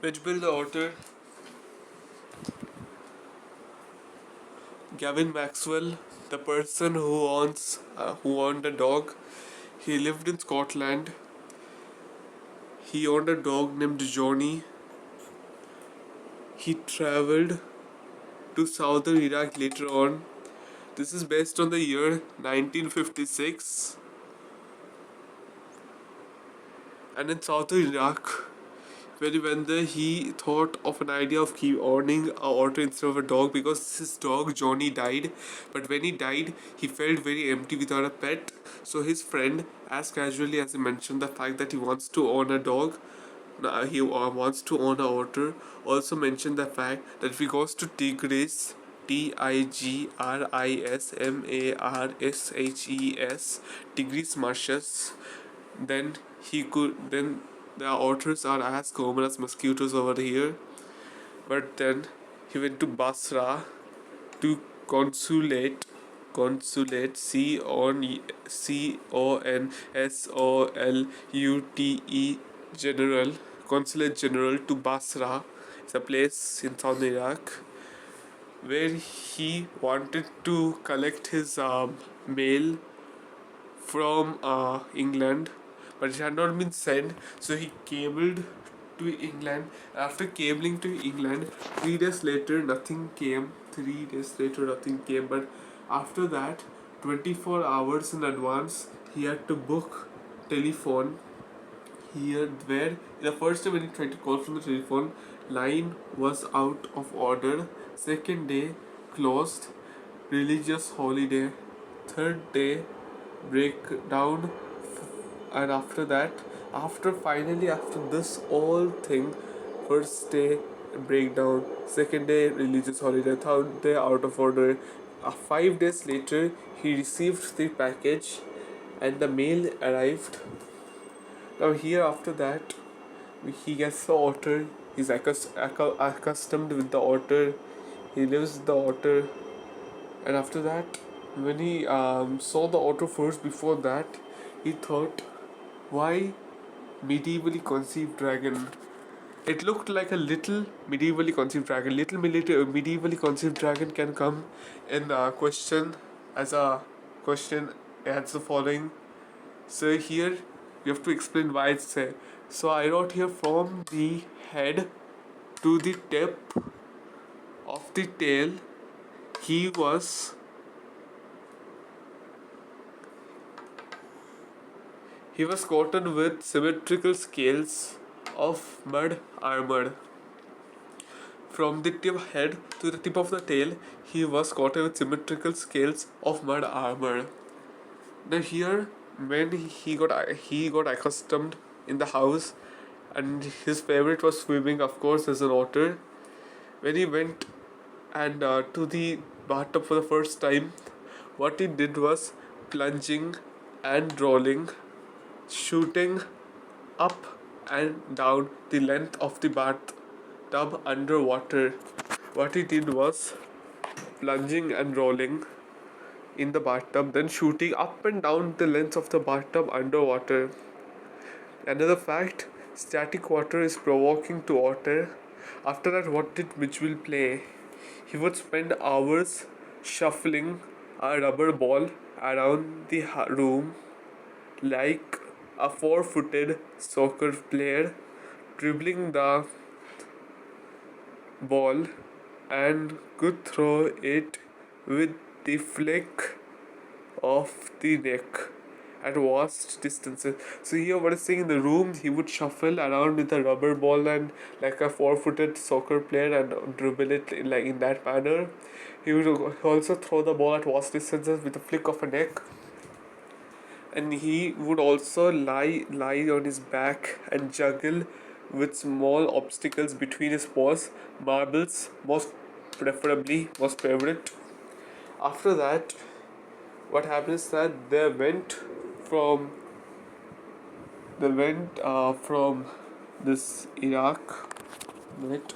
Mijbil the otter, Gavin Maxwell, the person who owned a dog. He lived in Scotland. He owned a dog named Johnny. He traveled to southern Iraq later on. This is based on the year 1956, and in southern Iraq, when he went there, he thought of an idea of keep owning a otter instead of a dog because his dog Johnny died. But when he died, he felt very empty without a pet. So his friend, as casually as he mentioned the fact that he wants to own a dog, he wants to own a otter, also mentioned the fact that if he goes to Tigris, Tigrismarshes, Tigris marshes, then the otters are as common as mosquitoes over here. But then he went to Basra to consulate consulate general consulate general to Basra. It's a place in southern Iraq where he wanted to collect his mail from England, but it had not been sent. So he cabled to England. After cabling to England, 3 days later, nothing came. 3 days later, nothing came. But after that, 24 hours in advance, he had to book telephone here where the first time when he tried to call from the telephone, line was out of order. Second day, closed. Religious holiday. Third day, breakdown. And after that, after this all thing, first day breakdown, second day religious holiday, third day out of order. 5 days later, he received the package and the mail arrived. Now here after that, he gets the otter. He's accustomed with the otter. He lives with the otter, and after that, when he saw the otter first, before that, he thought, why medievally conceived dragon? It looked like a little medievally conceived dragon. Little medievally conceived dragon can come in a question as a question as the following. So here you have to explain why it's there. So I wrote here from the head to the tip of the tail. He was coated with symmetrical scales of mud armor. From the tip head to the tip of the tail, he was coated with symmetrical scales of mud armor. Now here, when he got accustomed in the house, and his favorite was swimming, of course, as an otter. When he went and to the bathtub for the first time, what he did was plunging and rolling, shooting up and down the length of the bathtub underwater. What he did was plunging and rolling in the bathtub, then shooting up and down the length of the bathtub underwater. Another fact, static water is provoking to otter. After that, what did Mijbil play? He would spend hours shuffling a rubber ball around the room like a four-footed soccer player, dribbling the ball and could throw it with the flick of the neck at vast distances. So here what is saying, in the room he would shuffle around with a rubber ball and like a four-footed soccer player and dribble it like in that manner. He would also throw the ball at vast distances with a flick of a neck, and he would also lie on his back and juggle with small obstacles between his paws, marbles most favorite. After that, what happens is that from they went from this Iraq, right?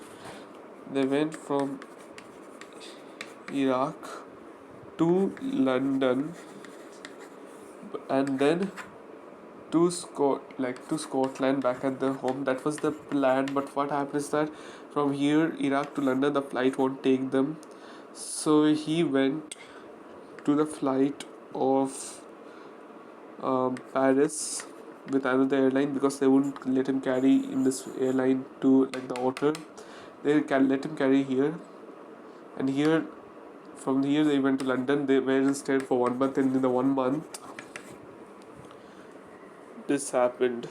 They went from Iraq to London, and then to Scotland back at the home. That was the plan. But what happened is that from here, Iraq to London, the flight won't take them. So he went to the flight of Paris with another airline because they wouldn't let him carry in this airline to like the otter. They can let him carry here, and here from here they went to London. They were instead for 1 month, and in the 1 month this happened.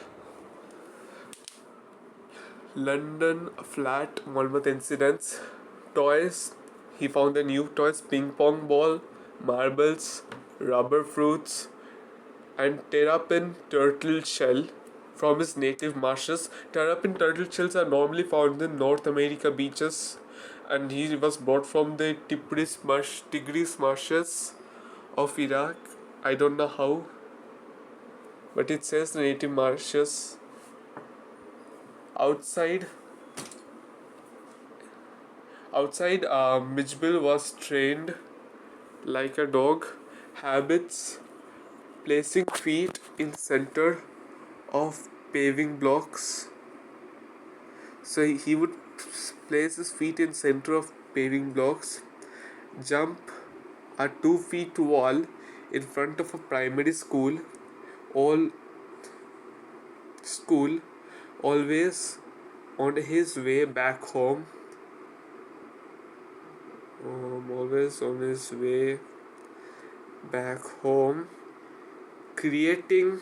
London flat 1 month incidents. Toys. He found the new toys: ping pong ball, marbles, rubber fruits, and terrapin turtle shell from his native marshes. Terrapin turtle shells are normally found in North America beaches, and he was brought from the Tigris marshes of Iraq. I don't know how, but it says the native marshes. Outside, Mijbil was trained like a dog. Habits: placing feet in center of paving blocks. So he would place his feet in center of paving blocks. Jump a 2 feet wall in front of a primary school. All school always on his way back home. Always on his way back home. Creating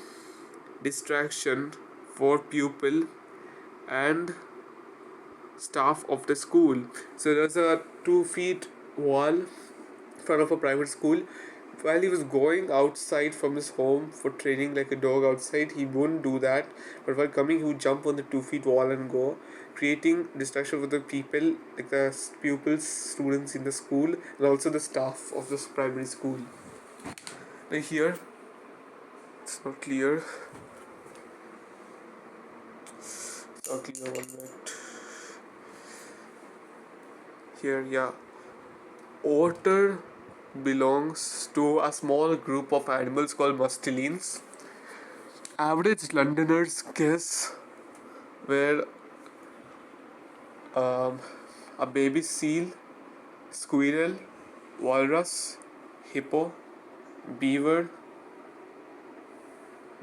distraction for pupil and staff of the school. So there's a 2 feet wall in front of a private school. While he was going outside from his home for training like a dog outside, he wouldn't do that. But while coming, he would jump on the 2 feet wall and go, creating distraction for the people, like the pupils, students in the school, and also the staff of this primary school. Like here, it's not clear. It's not clear. 1 minute. Here, yeah. Otter belongs to a small group of animals called mustelines. Average Londoners guess where a baby seal, squirrel, walrus, hippo, beaver,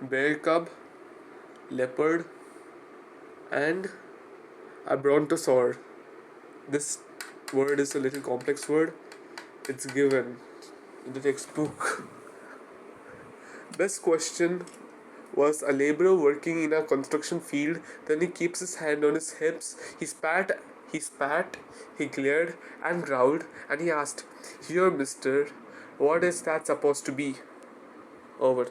bear cub, leopard, and a brontosaur. This word is a little complex word. It's given in the textbook. Best question was: a laborer working in a construction field. Then he keeps his hand on his hips. He spat, he glared and growled, and he asked, "Here, mister, what is that supposed to be?" Over.